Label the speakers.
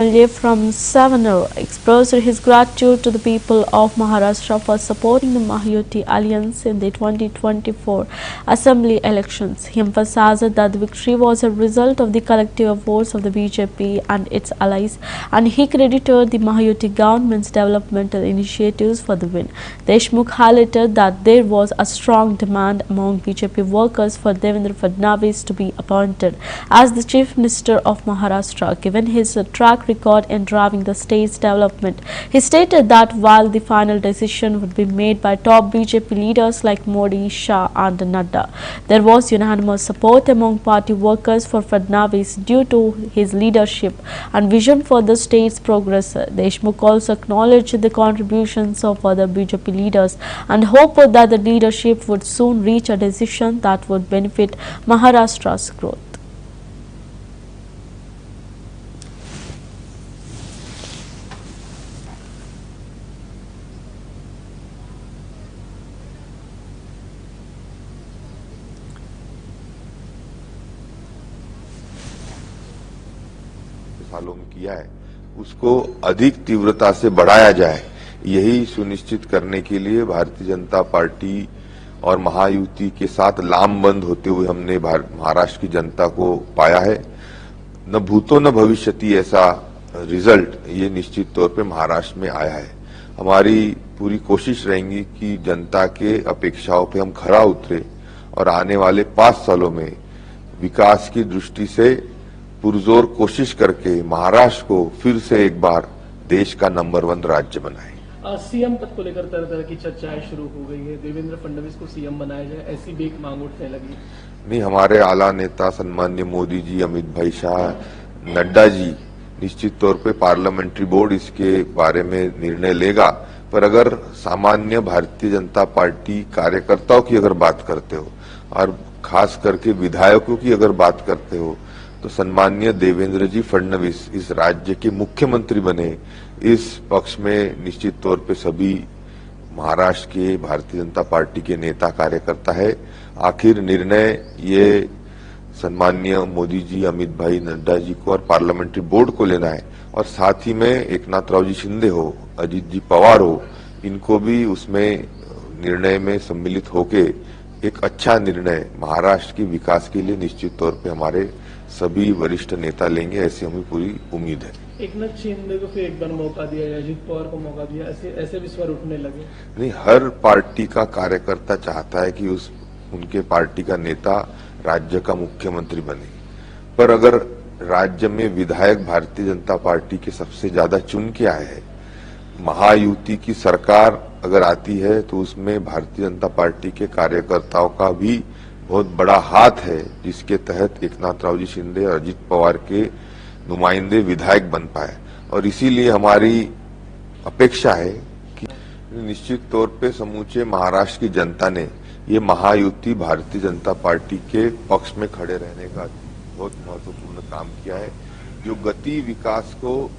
Speaker 1: from Savanur expressed his gratitude to the people of Maharashtra for supporting the Mahajuti alliance in the 2024 assembly elections. He emphasized that the victory was a result of the collective efforts of the BJP and its allies, and he credited the Mahajuti government's developmental initiatives for the win. Deshmukh highlighted that there was a strong demand among BJP workers for Devendra Fadnavis to be appointed as the Chief Minister of Maharashtra, given his track record in driving the state's development. He stated that while the final decision would be made by top BJP leaders like Modi, Shah and Nadda, there was unanimous support among party workers for Fadnavis due to his leadership and vision for the state's progress. Deshmukh also acknowledged the contributions of other BJP leaders and hoped that the leadership would soon reach a decision that would benefit Maharashtra's growth.
Speaker 2: सालों में किया है उसको अधिक तीव्रता से बढ़ाया जाए, यही सुनिश्चित करने के लिए भारतीय जनता पार्टी और महायुति के साथ लामबंद होते हुए हमने महाराष्ट्र की जनता को पाया है। न भूतो न भविष्यति ऐसा रिजल्ट ये निश्चित तौर पे महाराष्ट्र में आया है। हमारी पूरी कोशिश रहेगी कि जनता के अपेक्षाओं पे हम खरा उतरे और आने वाले 5 सालों में विकास की दृष्टि से पुरजोर कोशिश करके महाराष्ट्र को फिर से एक बार देश का नंबर 1 राज्य बनाए।
Speaker 3: सीएम पद को लेकर तरह तरह की चर्चाएं शुरू हो गई है। देवेंद्र फडणवीस को सीएम बनाया जाए, ऐसी भी एक मांग उठने लगी।
Speaker 2: नहीं, हमारे आला नेता सन्मान्य मोदी जी, अमित भाई शाह, नड्डा जी निश्चित तौर पे पार्लियामेंट्री बोर्ड इसके बारे में निर्णय लेगा। पर अगर सामान्य भारतीय जनता पार्टी कार्यकर्ताओं की अगर बात करते हो और खास करके विधायकों की अगर बात करते हो तो सन्मान्य देवेंद्र जी फडणवीस इस राज्य के मुख्यमंत्री बने, इस पक्ष में निश्चित तौर पे सभी महाराष्ट्र के भारतीय जनता पार्टी के नेता कार्यकर्ता है। आखिर निर्णय ये सन्मान्य मोदी जी, अमित भाई, नड्डा जी को और पार्लियामेंट्री बोर्ड को लेना है और साथ ही में एकनाथराव जी शिंदे हो, अजित जी पवार हो, इनको भी उसमें निर्णय में सम्मिलित होके एक अच्छा निर्णय महाराष्ट्र के विकास के लिए निश्चित तौर पे हमारे सभी वरिष्ठ नेता लेंगे, ऐसी हमें पूरी उम्मीद है।
Speaker 3: एकनाथ शिंदे को फिर एक बार मौका दिया, अजित पवार को मौका दिया, ऐसे भी स्वर उठने लगे।
Speaker 2: नहीं, हर पार्टी का कार्यकर्ता चाहता है कि उनके पार्टी का नेता राज्य का मुख्यमंत्री बने, पर अगर राज्य में विधायक भारतीय जनता पार्टी के सबसे ज्यादा चुन के आए हैं, महायुति की सरकार अगर आती है तो उसमें भारतीय जनता पार्टी के कार्यकर्ताओं का भी बहुत बड़ा हाथ है, जिसके तहत एकनाथराव जी शिंदे और अजित पवार के नुमाइंदे विधायक बन पाए। और इसीलिए हमारी अपेक्षा है कि निश्चित तौर पे समूचे महाराष्ट्र की जनता ने ये महायुति भारतीय जनता पार्टी के पक्ष में खड़े रहने का बहुत महत्वपूर्ण काम किया है, जो गति विकास को